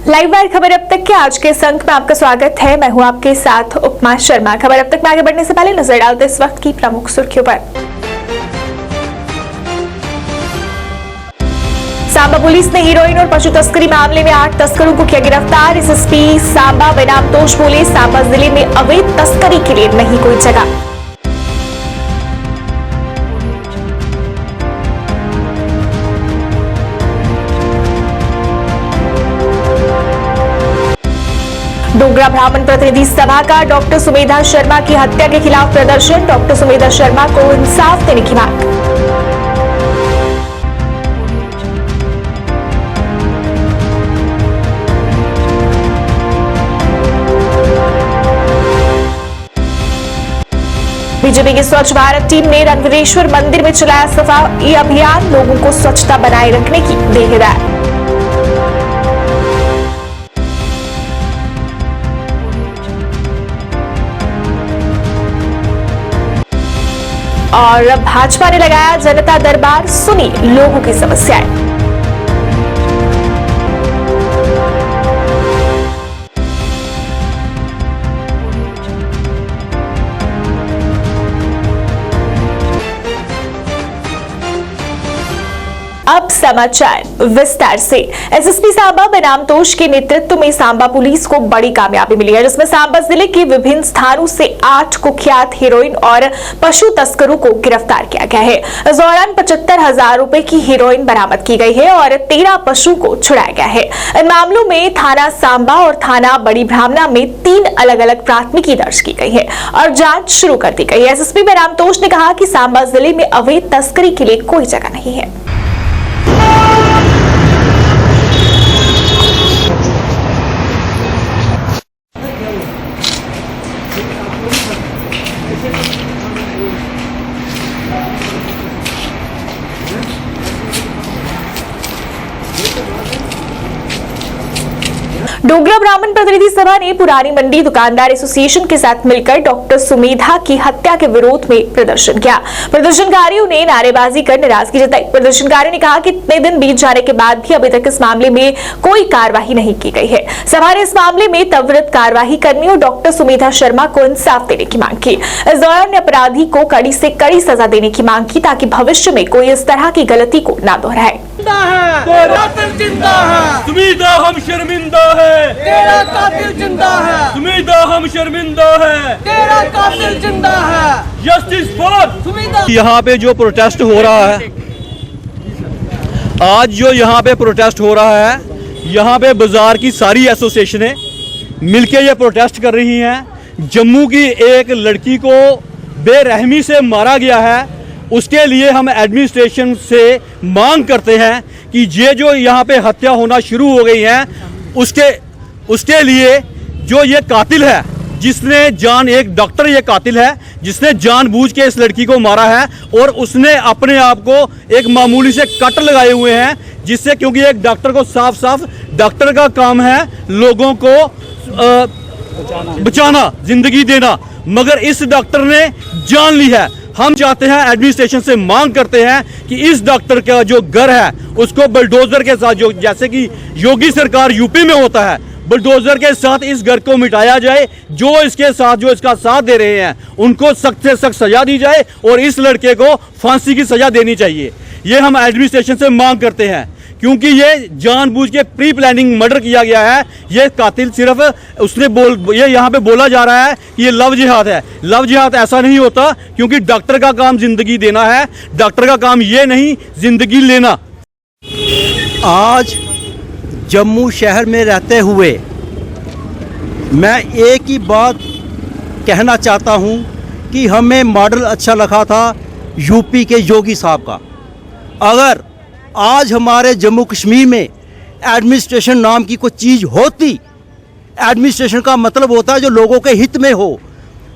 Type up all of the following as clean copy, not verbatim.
Live wire खबर अब तक के आज के इस अंक में आपका स्वागत है। मैं हूं आपके साथ उपमा शर्मा। खबर अब तक में आगे बढ़ने से पहले नजर डालते इस वक्त की प्रमुख सुर्खियों पर। सांबा पुलिस ने हीरोइन और पशु तस्करी मामले में 8 तस्करों को किया गिरफ्तार। एसएसपी सांबा बेनाम तोश बोले, सांबा जिले में अवैध तस्करी के लिए नहीं कोई जगह। डोगरा ब्राह्मण प्रतिनिधि सभा का डॉक्टर सुमेधा शर्मा की हत्या के खिलाफ प्रदर्शन। डॉक्टर सुमेधा शर्मा को इंसाफ देने की मांग। बीजेपी की स्वच्छ भारत टीम ने रणवीरेश्वर मंदिर में चलाया सफाई अभियान। लोगों को स्वच्छता बनाए रखने की दी हिदायत। और भाजपा ने लगाया जनता दरबार, सुनी लोगों की समस्याएं। अब समाचार विस्तार से। एसएसपी सांबा बेनाम तोश के नेतृत्व में सांबा पुलिस को बड़ी कामयाबी मिली है, जिसमें सांबा जिले के विभिन्न स्थानों से 8 कुख्यात हीरोइन और पशु तस्करों को गिरफ्तार किया गया है। इस दौरान 75,000 रुपए की हीरोइन बरामद की गई है और 13 पशु को छुड़ाया गया है। इन मामलों में थाना सांबा और थाना बड़ी ब्राह्मणा में 3 अलग अलग प्राथमिकी दर्ज की गई है और जांच शुरू कर दी गई है। एसएसपी बेनाम तोश ने कहा कि सांबा जिले में अवैध तस्करी के लिए कोई जगह नहीं है। डोगरा ब्राह्मण प्रतिनिधि सभा ने पुरानी मंडी दुकानदार एसोसिएशन के साथ मिलकर डॉक्टर सुमेधा की हत्या के विरोध में प्रदर्शन किया। प्रदर्शनकारियों ने नारेबाजी कर नाराजगी जताई। प्रदर्शनकारियों ने कहा कि इतने दिन बीत जाने के बाद भी अभी तक इस मामले में कोई कार्रवाई नहीं की गई है। सभा ने इस मामले में त्वरित कार्रवाई करने और डॉक्टर सुमेधा शर्मा को इंसाफ देने की मांग की। इस दौरान अपराधी को कड़ी से कड़ी सजा देने की मांग की ताकि भविष्य में कोई इस तरह की गलती को न दोहराए। जिंदा है सुमेधा, हम शर्मिंदा है, तेरा कातिल जिंदा है। सुमेधा, हम शर्मिंदा है, तेरा कातिल जिंदा है। Justice for Sumedha. यहाँ पे जो प्रोटेस्ट हो रहा है, आज जो यहाँ पे प्रोटेस्ट हो रहा है, यहाँ पे बाजार की सारी एसोसिएशनें मिलके ये प्रोटेस्ट कर रही हैं। जम्मू की एक लड़की को बेरहमी से मारा गया है, उसके लिए हम एडमिनिस्ट्रेशन से मांग करते हैं कि ये जो यहाँ पे हत्या होना शुरू हो गई है, उसके लिए जो ये कातिल है, जिसने एक डॉक्टर ये कातिल है जिसने जानबूझ के इस लड़की को मारा है और उसने अपने आप को एक मामूली से कट लगाए हुए हैं, जिससे क्योंकि एक डॉक्टर को साफ डॉक्टर का काम है लोगों को बचाना, जिंदगी देना, मगर इस डॉक्टर ने जान ली है। हम चाहते हैं, एडमिनिस्ट्रेशन से मांग करते हैं कि इस डॉक्टर का जो घर है उसको बुलडोजर के साथ, जो जैसे कि योगी सरकार यूपी में होता है, बुलडोजर के साथ इस घर को मिटाया जाए। जो इसका साथ दे रहे हैं उनको सख्त से सख्त सजा दी जाए और इस लड़के को फांसी की सजा देनी चाहिए। ये हम एडमिनिस्ट्रेशन से मांग करते हैं, क्योंकि ये जानबूझ के प्री प्लानिंग मर्डर किया गया है। ये कातिल सिर्फ ये यहाँ पे बोला जा रहा है कि ये लव जिहाद है। लव जिहाद ऐसा नहीं होता, क्योंकि डॉक्टर का काम जिंदगी देना है, डॉक्टर का काम ये नहीं जिंदगी लेना। आज जम्मू शहर में रहते हुए मैं एक ही बात कहना चाहता हूँ कि हमें मॉडल अच्छा लगा था यूपी के योगी साहब का। अगर आज हमारे जम्मू कश्मीर में एडमिनिस्ट्रेशन नाम की कोई चीज़ होती, एडमिनिस्ट्रेशन का मतलब होता है जो लोगों के हित में हो।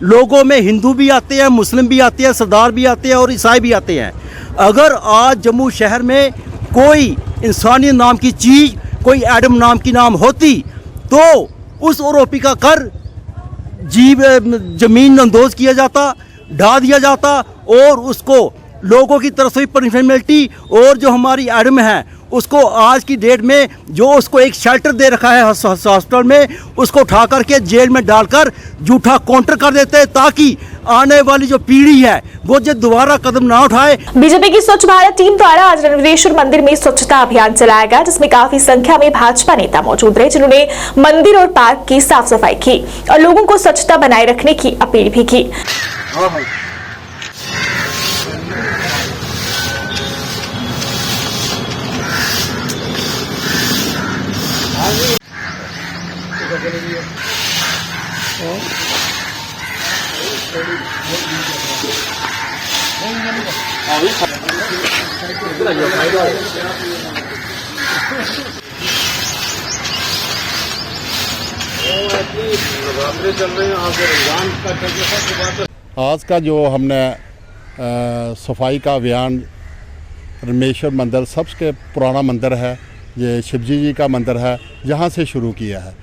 लोगों में हिंदू भी आते हैं, मुस्लिम भी आते हैं, सरदार भी आते हैं और ईसाई भी आते हैं। अगर आज जम्मू शहर में कोई इंसानियत नाम की चीज़, कोई एडम नाम की नाम होती, तो उस आरोपी का कर जमीन नंदोज किया जाता, ढा दिया जाता और उसको लोगों की तरफ से भी पनिशमेंट मिलती और जो हमारी एडम है उसको आज की डेट में जो उसको एक शेल्टर दे रखा है हॉस्पिटल में, उसको उठा करके जेल में डालकर झूठा काउंटर कर देते हैं, ताकि आने वाली जो पीढ़ी है वो जो दोबारा कदम ना उठाए। बीजेपी की स्वच्छ भारत टीम द्वारा आज रणवेश्वर मंदिर में स्वच्छता अभियान चलाया गया, जिसमें काफी संख्या में भाजपा नेता मौजूद रहे, जिन्होंने मंदिर और पार्क की साफ सफाई की और लोगों को स्वच्छता बनाए रखने की अपील भी की। आज का जो हमने सफाई का अभियान रणवेश्वर मंदिर सबसे पुराना मंदिर है, ये शिवजी जी का मंदिर है, जहाँ से शुरू किया है।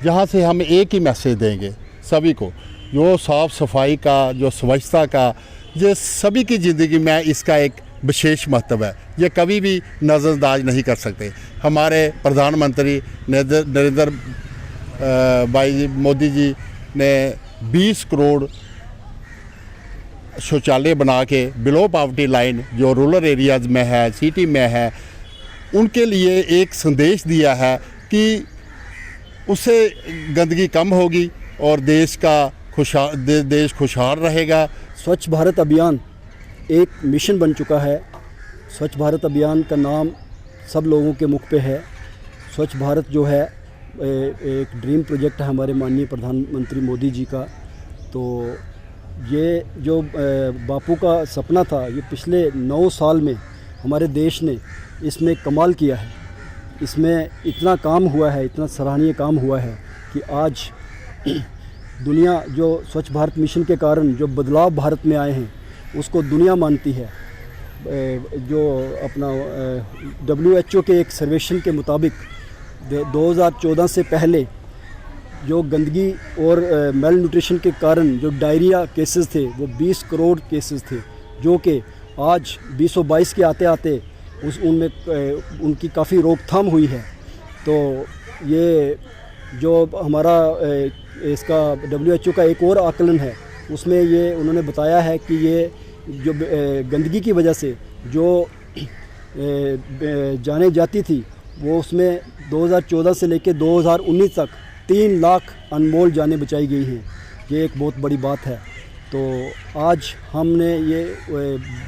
जहाँ से हम एक ही मैसेज देंगे सभी को, जो साफ़ सफाई का, जो स्वच्छता का, ये सभी की ज़िंदगी में इसका एक विशेष महत्व है। ये कभी भी नज़रअंदाज नहीं कर सकते। हमारे प्रधानमंत्री नरेंद्र भाई मोदी जी ने 20 करोड़ शौचालय बना के बिलो पॉवर्टी लाइन जो रूरल एरियाज़ में है, सिटी में है, उनके लिए एक संदेश दिया है कि उससे गंदगी कम होगी और देश खुशहाल रहेगा। स्वच्छ भारत अभियान एक मिशन बन चुका है। स्वच्छ भारत अभियान का नाम सब लोगों के मुख पे है। स्वच्छ भारत जो है एक ड्रीम प्रोजेक्ट है हमारे माननीय प्रधानमंत्री मोदी जी का। तो ये जो बापू का सपना था, ये पिछले 9 साल में हमारे देश ने इसमें कमाल किया है। इसमें इतना काम हुआ है, इतना सराहनीय काम हुआ है कि आज दुनिया जो स्वच्छ भारत मिशन के कारण जो बदलाव भारत में आए हैं उसको दुनिया मानती है। जो अपना WHO के एक सर्वेक्षण के मुताबिक 2014 से पहले जो गंदगी और मेल न्यूट्रिशन के कारण जो डायरिया केसेस थे वो 20 करोड़ केसेस थे, जो कि आज 2022 के आते आते उनमें उनकी काफ़ी रोकथाम हुई है। तो ये जो हमारा इसका WHO का एक और आकलन है, उसमें ये उन्होंने बताया है कि ये जो गंदगी की वजह से जो जाने जाती थी वो उसमें 2014 से लेकर 2019 तक 3 लाख अनमोल जानें बचाई गई हैं। ये एक बहुत बड़ी बात है। तो आज हमने ये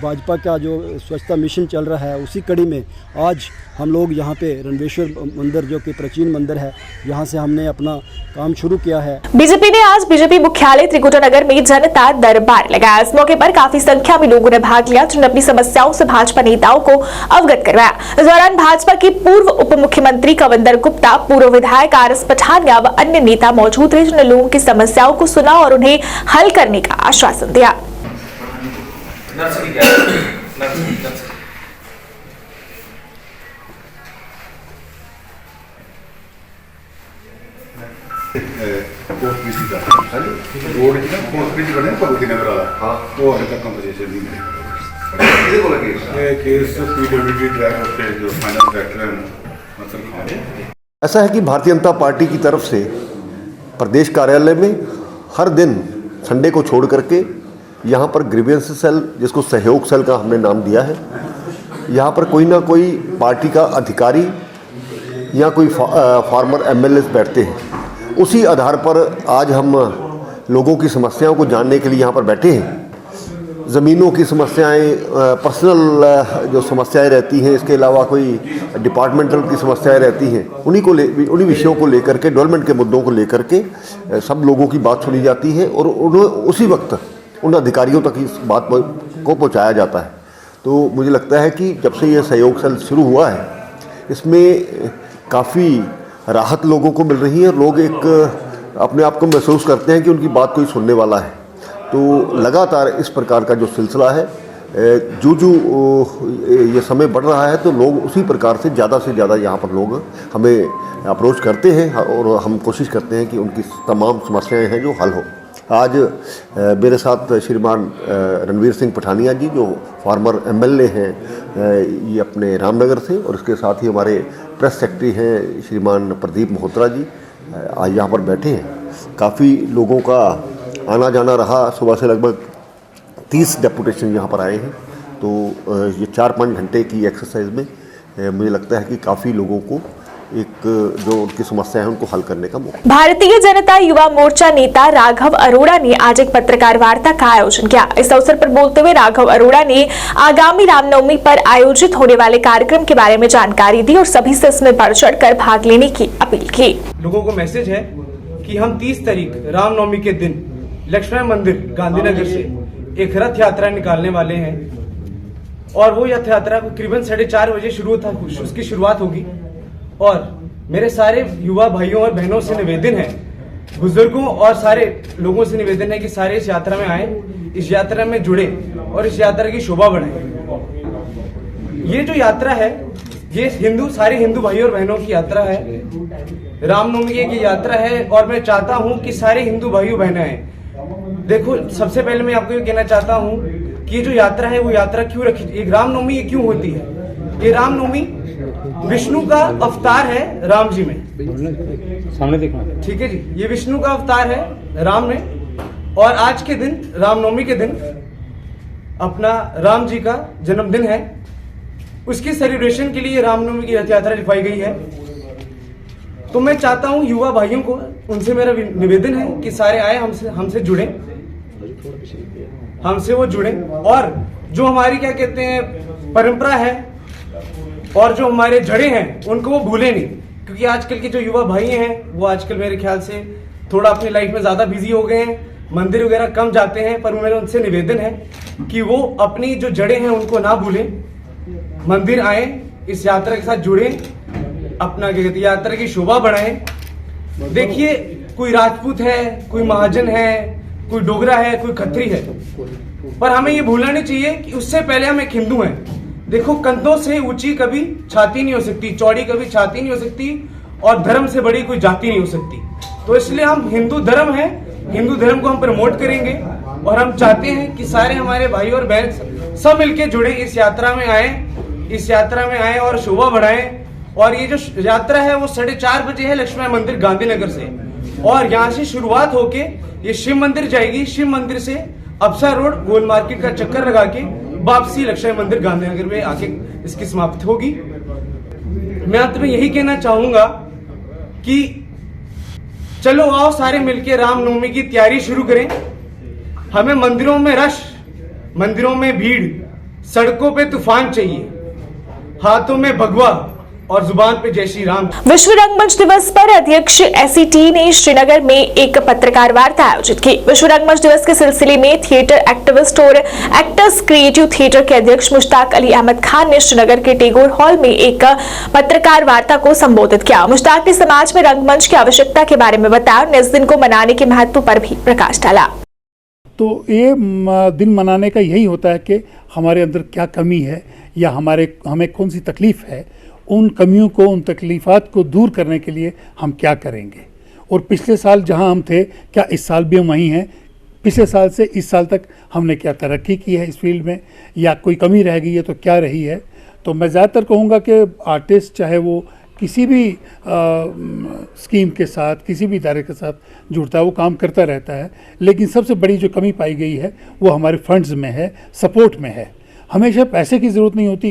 भाजपा का जो स्वच्छता मिशन चल रहा है उसी कड़ी में आज हम लोग यहाँ पे रणवेश्वर मंदिर जो कि प्राचीन मंदिर है, यहाँ से हमने अपना काम शुरू किया है। बीजेपी ने आज बीजेपी मुख्यालय त्रिकुटा नगर में जनता दरबार लगाया। इस मौके पर काफी संख्या में लोगों ने भाग लिया, जिन्होंने अपनी समस्याओं से भाजपा नेताओं को अवगत करवाया। इस दौरान भाजपा के पूर्व उप मुख्यमंत्री कविंदर गुप्ता, पूर्व विधायक RS पठानिया व अन्य नेता मौजूद रहे, जिन्होंने लोगों की समस्याओं को सुना और उन्हें हल करने का आश्वासन दिया। रोड की ना कोर्ट बने भगवती नगर वाला, हाँ वो अभी तक कंपनसेशन नहीं मिली। ये बोला केस PWD ड्राइवर पे जो फाइनल डायरेक्टर है मतलब खाने। ऐसा है कि भारतीय जनता पार्टी की तरफ से प्रदेश कार्यालय में हर दिन संडे को छोड़ करके यहाँ पर ग्रीवेंस सेल, जिसको सहयोग सेल का हमने नाम दिया है, यहाँ पर कोई ना कोई पार्टी का अधिकारी या कोई फार्मर MLAs बैठते हैं। उसी आधार पर आज हम लोगों की समस्याओं को जानने के लिए यहाँ पर बैठे हैं। ज़मीनों की समस्याएं, पर्सनल जो समस्याएं रहती हैं, इसके अलावा कोई डिपार्टमेंटल की समस्याएं रहती हैं, उन्हीं विषयों को लेकर के, डेवलपमेंट के मुद्दों को लेकर के सब लोगों की बात सुनी जाती है और उन्हें उसी वक्त उन अधिकारियों तक इस बात को पहुँचाया जाता है। तो मुझे लगता है कि जब से ये सहयोग सेल शुरू हुआ है, इसमें काफ़ी राहत लोगों को मिल रही है। लोग एक अपने आप को महसूस करते हैं कि उनकी बात कोई सुनने वाला है। तो लगातार इस प्रकार का जो सिलसिला है, जो ये समय बढ़ रहा है, तो लोग उसी प्रकार से ज़्यादा यहाँ पर लोग हमें अप्रोच करते हैं और हम कोशिश करते हैं कि उनकी तमाम समस्याएं हैं जो हल हो। आज मेरे साथ श्रीमान रणवीर सिंह पठानिया जी जो फॉर्मर एमएलए हैं ये अपने रामनगर से, और इसके साथ ही हमारे प्रेस सेक्रेटरी हैं श्रीमान प्रदीप मल्होत्रा जी आज यहाँ पर बैठे हैं। काफ़ी लोगों का आना जाना रहा, सुबह से लगभग 30 डेपुटेशन यहाँ पर आए हैं। तो ये 4-5 घंटे की एक्सरसाइज में मुझे लगता है कि काफ़ी लोगों को एक जो उनकी समस्या है उनको हल करने का मौका। भारतीय जनता युवा मोर्चा नेता राघव अरोड़ा ने आज एक पत्रकार वार्ता का आयोजन किया। इस अवसर पर बोलते हुए राघव अरोड़ा ने आगामी रामनवमी पर आयोजित होने वाले कार्यक्रम के बारे में जानकारी दी और सभी से इसमें बढ़ चढ़कर भाग लेने की अपील की। लोगों को मैसेज है कि हम 30 तारीख रामनवमी के दिन लक्ष्मण मंदिर गांधीनगर से एक रथ यात्रा निकालने वाले हैं और वो रथ यात्रा करीबन 4:30 बजे उसकी शुरुआत होगी। और मेरे सारे युवा भाइयों और बहनों से निवेदन है, बुजुर्गों और सारे लोगों से निवेदन है कि सारे इस यात्रा में आए, इस यात्रा में जुड़े और इस यात्रा की शोभा बढ़ाएं। ये जो यात्रा है ये सारे हिंदू भाइयों और बहनों की यात्रा है, रामनवमी की यात्रा है और मैं चाहता हूं कि सारे हिंदू भाइयों बहनें आए। देखो, सबसे पहले मैं आपको ये कहना चाहता हूं कि ये जो यात्रा है वो यात्रा क्यों रखी, एक रामनवमी ये क्यों होती है। ये रामनवमी विष्णु का अवतार है राम जी में, सामने देखना, ठीक है जी। ये विष्णु का अवतार है राम में और आज के दिन रामनवमी के दिन अपना राम जी का जन्मदिन है। उसकी सेलिब्रेशन के लिए रामनवमी की रथ यात्रा निकाली गई है। तो मैं चाहता हूं युवा भाइयों को, उनसे मेरा निवेदन है कि सारे आए, हमसे जुड़े, हमसे वो जुड़े और जो हमारी क्या कहते हैं परंपरा है और जो हमारे जड़ें हैं उनको वो भूले नहीं। क्योंकि आजकल के जो युवा भाई हैं वो आजकल मेरे ख्याल से थोड़ा अपनी लाइफ में ज्यादा बिजी हो गए हैं, मंदिर वगैरह कम जाते हैं, पर मेरा उनसे निवेदन है कि वो अपनी जो जड़ें हैं उनको ना भूलें, मंदिर आए, इस यात्रा के साथ जुड़े, अपना क्या कहते हैं यात्रा की शोभा बढ़ाएं। देखिए, कोई राजपूत है, कोई महाजन है, कोई डोगरा है, कोई खत्री है, पर हमें ये भूलना नहीं चाहिए कि उससे पहले हम एक हिंदू हैं। देखो, कंधों से ऊंची कभी छाती नहीं हो सकती, चौड़ी कभी छाती नहीं हो सकती और धर्म से बड़ी कोई जाति नहीं हो सकती। तो इसलिए हम हिंदू धर्म है, हिंदू धर्म को हम प्रमोट करेंगे और हम चाहते हैं कि सारे हमारे भाई और बहन सब मिलके जुड़े, इस यात्रा में आए, इस यात्रा में आए और शोभा बढ़ाएं। और ये जो यात्रा है वो 4:30 बजे है लक्ष्मण मंदिर गांधीनगर से, और यहाँ से शुरुआत होके ये शिव मंदिर जाएगी। शिव मंदिर से अफसर रोड गोल मार्केट का चक्कर लगा के वापसी लक्ष्मण मंदिर गांधीनगर में आके इसकी समाप्ति होगी। मैं अंत में यही कहना चाहूंगा कि चलो आओ सारे मिलके रामनवमी की तैयारी शुरू करें। हमें मंदिरों में रश, मंदिरों में भीड़, सड़कों पे तूफान चाहिए, हाथों में भगवा और जुबान पे जय श्री राम। विश्व रंगमंच दिवस पर अध्यक्ष एसईटी ने श्रीनगर में एक पत्रकार वार्ता आयोजित की। विश्व रंगमंच दिवस के सिलसिले में थिएटर एक्टिविस्ट और एक्टर्स क्रिएटिव थिएटर के अध्यक्ष मुश्ताक अली अहमद खान ने श्रीनगर के टैगोर हॉल में एक पत्रकार वार्ता को संबोधित किया। मुश्ताक ने समाज में रंगमंच की आवश्यकता के बारे में बताया और इस दिन को मनाने के महत्व पर भी प्रकाश डाला। तो ये दिन मनाने का यही होता है कि हमारे अंदर क्या कमी है या हमें कौन सी तकलीफ है, उन कमियों को, उन तकलीफ़ात को दूर करने के लिए हम क्या करेंगे। और पिछले साल जहां हम थे, क्या इस साल भी हम वहीं हैं? पिछले साल से इस साल तक हमने क्या तरक्की की है इस फील्ड में, या कोई कमी रह गई है तो क्या रही है? तो मैं ज़्यादातर कहूँगा कि आर्टिस्ट चाहे वो किसी भी स्कीम के साथ, किसी भी इदारे के साथ जुड़ता है, वो काम करता रहता है, लेकिन सबसे बड़ी जो कमी पाई गई है वो हमारे फंड्स में है, सपोर्ट में है। हमेशा पैसे की ज़रूरत नहीं होती,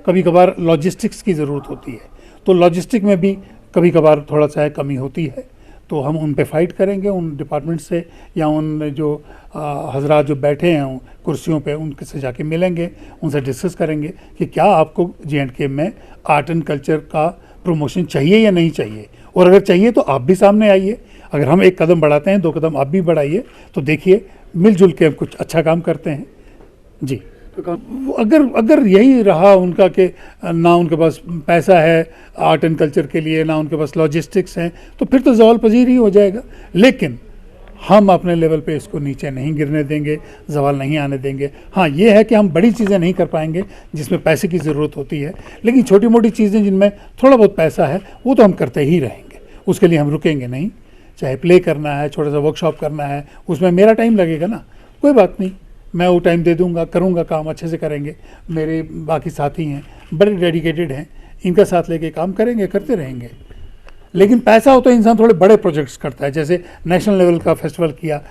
कभी कभार लॉजिस्टिक्स की ज़रूरत होती है। तो लॉजिस्टिक में भी कभी कभार थोड़ा सा कमी होती है, तो हम उन पे फाइट करेंगे, उन डिपार्टमेंट से या उन जो हजरात जो बैठे हैं कुर्सियों पे, उनके से जाके मिलेंगे, उनसे डिस्कस करेंगे कि क्या आपको J&K में आर्ट एंड कल्चर का प्रमोशन चाहिए या नहीं चाहिए, और अगर चाहिए तो आप भी सामने आइए। अगर हम एक कदम बढ़ाते हैं, 2 कदम आप भी बढ़ाइए, तो देखिए मिलजुल के हम कुछ अच्छा काम करते हैं जी। अगर यही रहा उनका कि ना उनके पास पैसा है आर्ट एंड कल्चर के लिए, ना उनके पास लॉजिस्टिक्स हैं, तो फिर तो ज़वाल पजीर ही हो जाएगा। लेकिन हम अपने लेवल पे इसको नीचे नहीं गिरने देंगे, ज़वाल नहीं आने देंगे। हाँ, ये है कि हम बड़ी चीज़ें नहीं कर पाएंगे जिसमें पैसे की ज़रूरत होती है, लेकिन छोटी मोटी चीज़ें जिनमें थोड़ा बहुत पैसा है वो तो हम करते ही रहेंगे, उसके लिए हम रुकेंगे नहीं। चाहे प्ले करना है, छोटा सा वर्कशॉप करना है, उसमें मेरा टाइम लगेगा ना, कोई बात नहीं, मैं वो टाइम दे दूंगा, करूंगा, काम अच्छे से करेंगे। मेरे बाकी साथी हैं, बड़े डेडिकेटेड हैं, इनका साथ लेके काम करेंगे, करते रहेंगे। लेकिन पैसा हो तो इंसान थोड़े बड़े प्रोजेक्ट्स करता है, जैसे नेशनल लेवल का फेस्टिवल किया,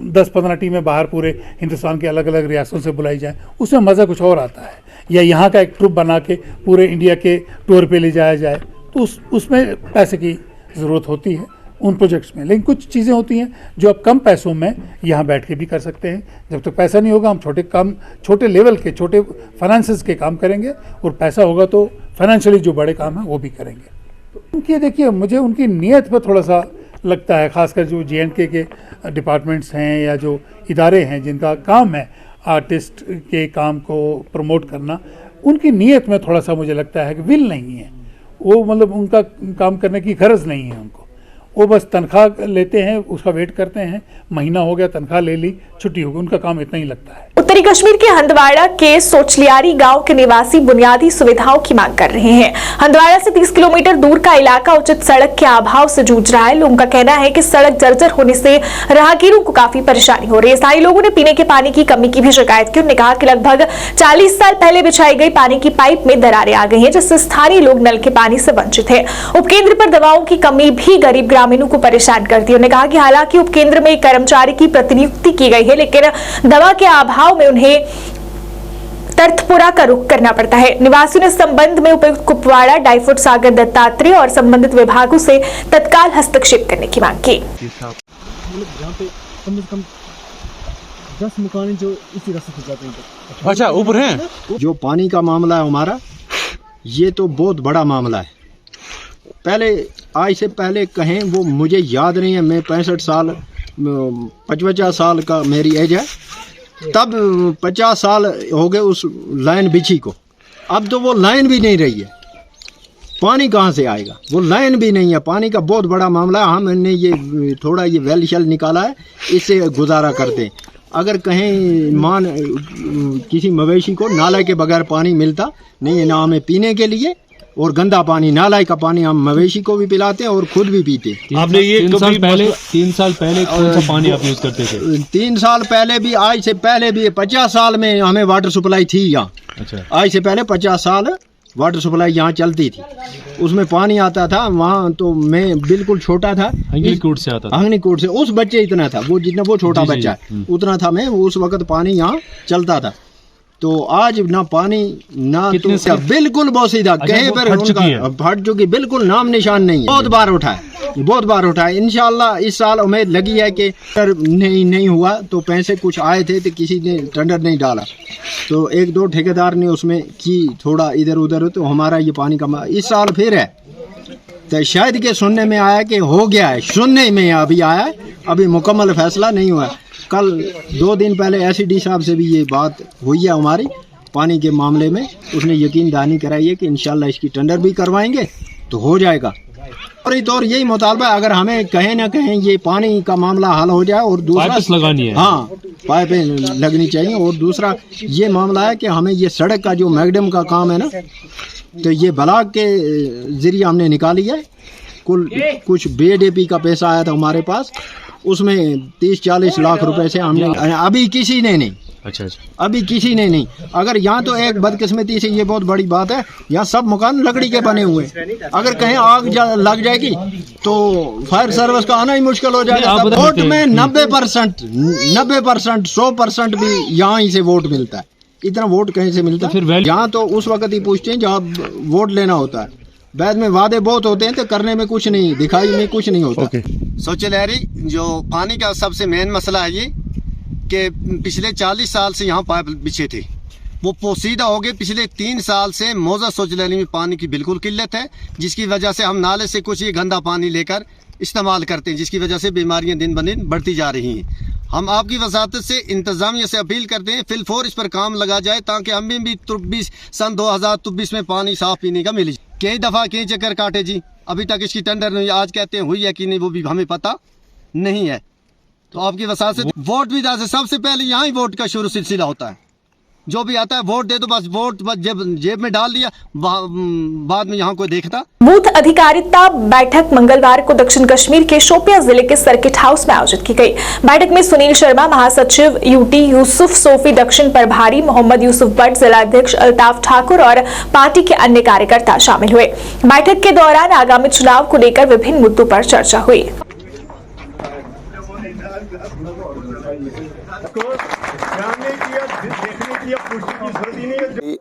10-15 टीमें बाहर पूरे हिंदुस्तान के अलग अलग रियासतों से बुलाई जाए, उसमें मज़ा कुछ और आता है। या यहाँ का एक ट्रुप बना के पूरे इंडिया के टूर पे ले जाया जाए, तो उसमें पैसे की ज़रूरत होती है उन प्रोजेक्ट्स में। लेकिन कुछ चीज़ें होती हैं जो आप कम पैसों में यहाँ बैठ के भी कर सकते हैं। जब तक पैसा नहीं होगा, हम छोटे लेवल के, छोटे फाइनेंसेस के काम करेंगे, और पैसा होगा तो फाइनेंशियली जो बड़े काम हैं वो भी करेंगे। तो उनकी देखिए, मुझे उनकी नीयत पर थोड़ा सा लगता है, ख़ासकर जो J&K के डिपार्टमेंट्स हैं या जो इदारे हैं जिनका काम है आर्टिस्ट के काम को प्रमोट करना, उनकी नीयत में थोड़ा सा मुझे लगता है कि विल नहीं है वो, मतलब उनका काम करने की गरज नहीं है उनको। वो बस तनख्वाह लेते हैं, उसका वेट करते हैं, महीना हो गया, तनख्वाह ले ली, छुट्टी हो गई, उनका काम इतना ही लगता है। उत्तरी कश्मीर के हंदवाड़ा के सोचलियारी गांव के निवासी बुनियादी सुविधाओं की मांग कर रहे हैं। हंदवाड़ा से 30 किलोमीटर दूर का इलाका उचित सड़क के अभाव से जूझ रहा है। लोगों का कहना है कि सड़क जर्जर होने से राहगीरों को काफी परेशानी हो रही है। स्थानीय लोगों ने पीने के पानी की कमी की भी शिकायत की। उन्होंने कहा कि लगभग 40 साल पहले बिछाई गई पानी की पाइप में दरारें आ गई हैं, जिससे स्थानीय लोग नल के पानी से वंचित है। उपकेंद्र पर दवाओं की कमी भी गरीब ग्रामीणों को परेशान करती है। उन्होंने कहा कि हालांकि उपकेंद्र में एक कर्मचारी की प्रतिनियुक्ति की गई है, लेकिन दवा के अभाव में उन्हें तख्तपुरा का रुख करना पड़ता है। निवासियों ने संबंध में उपायुक्त कुपवाड़ा, डाइफुट सागर दत्तात्रेय और संबंधित विभागों से तत्काल हस्तक्षेप करने की मांग की। यहाँ पे कम से कम 10 मकान जो इसी रास्ते से जाते हैं। अच्छा, ऊपर हैं। जो पानी का मामला है हमारा, ये तो बहुत बड़ा मामला है। पहले आज से पहले कहें वो मुझे याद नहीं है, मैं 65 साल 55 साल का मेरी एज है, तब 50 साल हो गए उस लाइन बिछी को। अब तो वो लाइन भी नहीं रही है, पानी कहाँ से आएगा, वो लाइन भी नहीं है। पानी का बहुत बड़ा मामला है। हमने ये थोड़ा ये वेल शल निकाला है, इससे गुजारा करते हैं। अगर कहीं मान किसी मवेशी को नाला के बगैर पानी मिलता नहीं है, ना हमें पीने के लिए, और गंदा पानी, नाला का पानी हम मवेशी को भी पिलाते हैं और खुद भी पीते हैं। आपने ये 3 साल पहले कौन सा पानी आप यूज करते थे? 3 साल पहले भी, आज से पहले भी, 50 साल में हमें वाटर सप्लाई थी यहाँ। अच्छा। आज से पहले 50 साल वाटर सप्लाई यहाँ चलती थी, उसमें पानी आता था। वहाँ तो मैं बिल्कुल छोटा था, हंगनीकोट से आता था। हंगनीकोट से, उस बच्चे इतना था, वो जितना वो छोटा बच्चा है उतना था मैं, उस वक्त पानी यहाँ चलता था। तो आज ना पानी ना तो बिल्कुल बहुत सीधा, कहीं पर फट चुकी, बिल्कुल नाम निशान नहीं है। बहुत बार उठा है। इंशाल्लाह इस साल उम्मीद लगी है कि नहीं हुआ तो पैसे कुछ आए थे तो किसी ने टेंडर नहीं डाला, तो 1-2 ठेकेदार ने उसमें की थोड़ा इधर उधर, तो हमारा ये पानी का इस साल फिर है। तो शायद के सुनने में आया कि हो गया है, सुनने में अभी आया है, अभी मुकम्मल फैसला नहीं हुआ। कल 2 दिन पहले एसडी साहब से भी ये बात हुई है हमारी पानी के मामले में, उसने यकीन दहानी कराई है कि इंशाल्लाह इसकी टेंडर भी करवाएंगे तो हो जाएगा। और यही मुतालबा है, अगर हमें कहीं ना कहीं ये पानी का मामला हल हो जाए, और दूसरा लगानी है। हाँ, पाइपें लगनी चाहिए। और दूसरा ये मामला है कि हमें ये सड़क का जो मैगडम का काम है ना, तो ये ब्लॉक के जरिए हमने निकाली है। कुछ BDP का पैसा आया था हमारे पास, उसमें 30-40 लाख रुपए से हमने, अभी किसी ने नहीं। अच्छा। अभी किसी ने नहीं। अगर यहाँ तो एक बदकिस्मती से ये बहुत बड़ी बात है, यहाँ सब मकान लकड़ी के बने हुए, अगर कहीं आग लग जाएगी तो फायर सर्विस का आना ही मुश्किल हो जाएगा। वोट में 90%, 100% भी यहाँ ही से वोट मिलता है। इतना वोट कहीं से मिलता है? यहाँ तो उस वक्त ही पूछते हैं जहाँ वोट लेना होता है, बाद में वादे बहुत होते हैं तो करने में कुछ नहीं, दिखाई में कुछ नहीं होता। सोचलियारी जो पानी का सबसे मेन मसला है ये कि पिछले 40 साल से यहाँ पाइप बिछे थे, वो पोसीदा हो गए। पिछले 3 साल से मौजा सोचलियारी में पानी की बिल्कुल किल्लत है, जिसकी वजह से हम नाले से कुछ ये गंदा पानी लेकर इस्तेमाल करते हैं, जिसकी वजह से बीमारियां दिन ब दिन बढ़ती जा रही हैं। हम आपकी वजारत से इंतजामिया से अपील करते हैं फिलफौर इस पर काम लगा जाए, ताकि हमें भी 23 2023 में पानी साफ पीने का मिले। कई दफ़ा कई चक्कर काटे जी, अभी तक इसकी टेंडर नहीं, आज कहते हैं हुई है कि नहीं वो भी हमें पता नहीं है। तो आपकी वजारत से वोट भी सबसे पहले यहाँ ही वोट का शुरू सिलसिला होता है। जो भी आता है वोट दे दो, बस वोट बस जेब में डाल दिया, बाद में यहाँ कोई देखता। बूथ अधिकारिता बैठक मंगलवार को दक्षिण कश्मीर के शोपियां जिले के सर्किट हाउस में आयोजित की गई। बैठक में सुनील शर्मा महासचिव यूटी, यूसुफ सोफी दक्षिण प्रभारी, मोहम्मद यूसुफ भट्ट जिला अध्यक्ष, अल्ताफ ठाकुर और पार्टी के अन्य कार्यकर्ता शामिल हुए। बैठक के दौरान आगामी चुनाव को लेकर विभिन्न मुद्दों पर चर्चा हुई।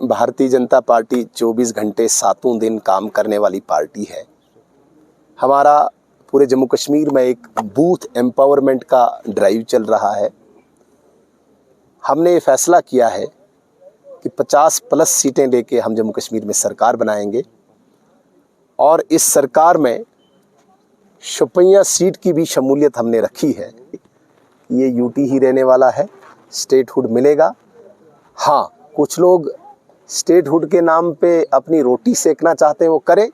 भारतीय जनता पार्टी 24 घंटे 7 दिन काम करने वाली पार्टी है। हमारा पूरे जम्मू कश्मीर में एक बूथ एम्पावरमेंट का ड्राइव चल रहा है। हमने ये फैसला किया है कि 50+ सीटें लेके हम जम्मू कश्मीर में सरकार बनाएंगे और इस सरकार में शोपियां सीट की भी शमूलियत हमने रखी है। ये यूटी ही रहने वाला है, स्टेटहुड मिलेगा। हाँ, कुछ लोग स्टेटहुड के नाम पे अपनी रोटी सेकना चाहते हैं, वो करें,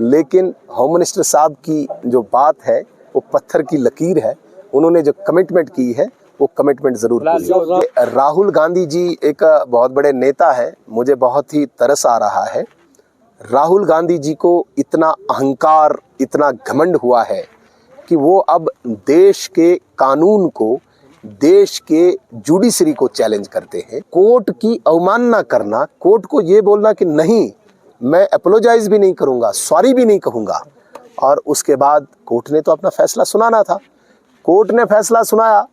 लेकिन होम मिनिस्टर साहब की जो बात है वो पत्थर की लकीर है। उन्होंने जो कमिटमेंट की है वो कमिटमेंट ज़रूर पूरी। राहुल गांधी जी एक बहुत बड़े नेता है, मुझे बहुत ही तरस आ रहा है। राहुल गांधी जी को इतना अहंकार, इतना घमंड हुआ है कि वो अब देश के कानून को, देश के जुडिशरी को चैलेंज करते हैं। कोर्ट की अवमानना करना, कोर्ट को ये बोलना कि नहीं, मैं अपोलोजाइज भी नहीं करूंगा, सॉरी भी नहीं कहूंगा, और उसके बाद कोर्ट ने तो अपना फैसला सुनाना था। कोर्ट ने फैसला सुनाया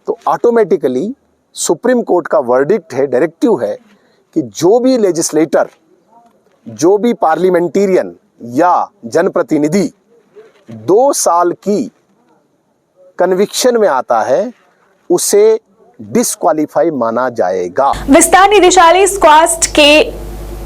तो ऑटोमेटिकली सुप्रीम कोर्ट का वर्डिक्ट है, डायरेक्टिव है कि जो भी लेजिस्लेटर, जो भी पार्लियामेंटेरियन या जनप्रतिनिधि 2 साल की कन्विक्शन में आता है, उसे डिस्क्वालीफाई माना जाएगा। विस्तार निदेशालय स्क्वास्ट के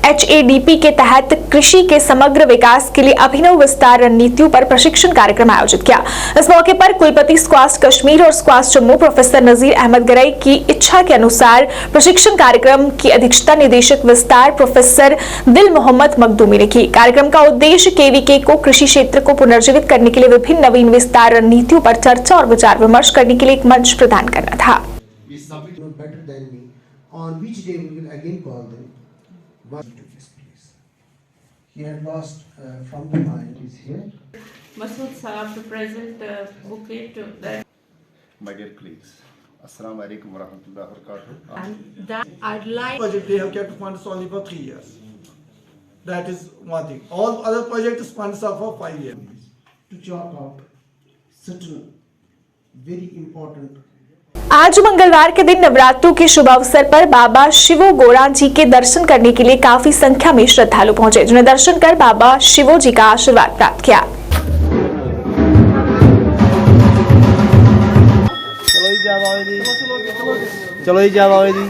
HADP के तहत कृषि के समग्र विकास के लिए अभिनव विस्तार रणनीतियों पर प्रशिक्षण कार्यक्रम आयोजित किया। इस मौके पर कुलपति स्क्वास्ट कश्मीर और स्क्वास्ट जम्मू प्रोफेसर नजीर अहमद गरई की इच्छा के अनुसार प्रशिक्षण कार्यक्रम की अध्यक्षता निदेशक विस्तार प्रोफेसर दिल मोहम्मद मखदूमी ने की। कार्यक्रम का उद्देश्य KVK को कृषि क्षेत्र को पुनर्जीवित करने के लिए विभिन्न नवीन विस्तार रणनीतियों पर चर्चा और विचार विमर्श करने के लिए एक मंच प्रदान करना था। He had lost from the mind. Is here. Masood Saab to present bouquet to that. My dear colleagues, Assalamu alaikum wa rahmatullahi wa barakatuh. And that I'd like. Project they have kept funds only for 3 years. That is one thing. All other projects funds are for 5 years. To chalk out certain very important. आज मंगलवार के दिन नवरात्रों के शुभ अवसर पर बाबा शिवो गोरा जी के दर्शन करने के लिए काफी संख्या में श्रद्धालु पहुंचे, जिन्हें दर्शन कर बाबा शिवो जी का आशीर्वाद प्राप्त किया। चलो जी जा बाबा जी,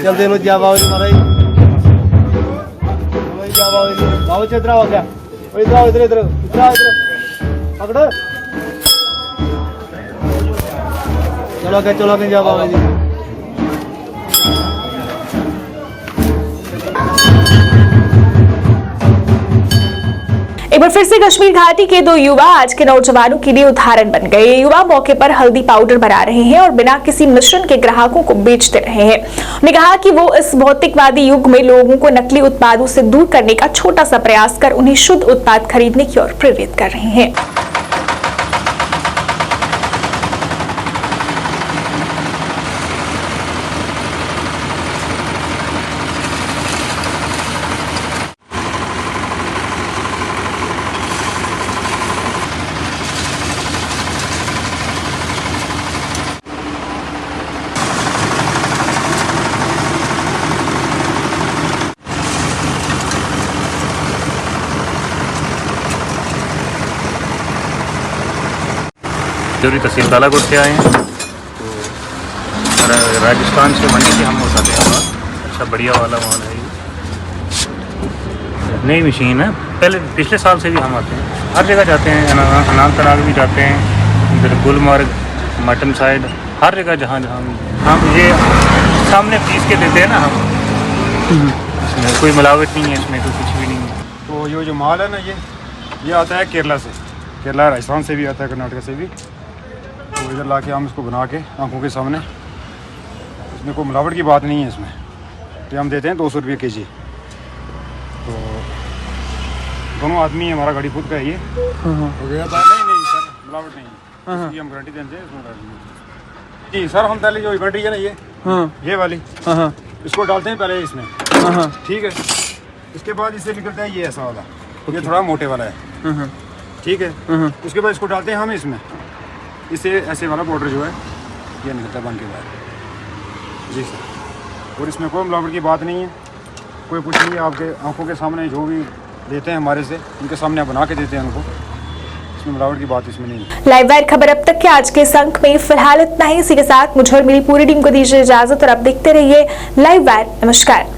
चल दे लो जा बाबा जी महाराज, जा बाबा जी, बाबा चित्रा हो गया, इधर इधर इधर इधर पकड़ो, चलो के जा बाबा जी। एक बार फिर से कश्मीर घाटी के 2 युवा आज के नौजवानों के लिए उदाहरण बन गए। ये युवा मौके पर हल्दी पाउडर बना रहे हैं और बिना किसी मिश्रण के ग्राहकों को बेचते रहे हैं। उन्होंने कहा कि वो इस भौतिकवादी युग में लोगों को नकली उत्पादों से दूर करने का छोटा सा प्रयास कर उन्हें शुद्ध उत्पाद खरीदने की ओर प्रेरित कर रहे हैं। जोरी तहसील बालाकोट से आए हैं, तो राजस्थान से मंडी से हम उठाते हैं माल। अच्छा बढ़िया वाला माल है, ये नई मशीन है। पहले पिछले साल से भी हम आते हैं, हर जगह जाते हैं, अनंतनाग भी जाते हैं, इधर गुलमर्ग, मटन साइड, हर जगह जहाँ जहाँ हम ये सामने पीस के देते हैं ना हम, इसमें कोई मिलावट नहीं है, इसमें तो कुछ भी नहीं है। तो ये जो माल है ना, ये आता है केरला से, केरला राजस्थान से भी आता है, कर्नाटक से भी। तो इधर लाके हम इसको बना के आंखों के सामने इसमें कोई मिलावट की बात नहीं है इसमें। तो हम देते हैं 200 रुपये के जी। तो दोनों आदमी है, हमारा गाड़ी खुद का है ये। नहीं सर, मिलावट नहीं है, इसकी हम गारंटी देते हैं, इसमें गारंटी नहीं। जी सर, हम पहले जो बैटरी है ना ये वाली इसको डालते हैं पहले इसमें, ठीक है। इसके बाद इससे निकलता है ये ऐसा वाला, ये थोड़ा मोटे वाला है, ठीक है। उसके बाद इसको डालते हैं हम इसमें, इससे ऐसे वाला बॉर्डर जो है ये निकलता है बन के बाद। जी सर, और इसमें कोई मिलावट की बात नहीं है, कोई कुछ नहीं है। आपके आंखों के सामने जो भी देते हैं हमारे से, उनके सामने बना के देते हैं उनको, इसमें मिलावट की बात इसमें नहीं है। लाइव वायर खबर अब तक के आज के इस अंक में फिलहाल इतना ही। इसी के साथ मुझे और मेरी पूरी टीम को दीजिए इजाजत और आप देखते रहिए लाइव वायर। नमस्कार।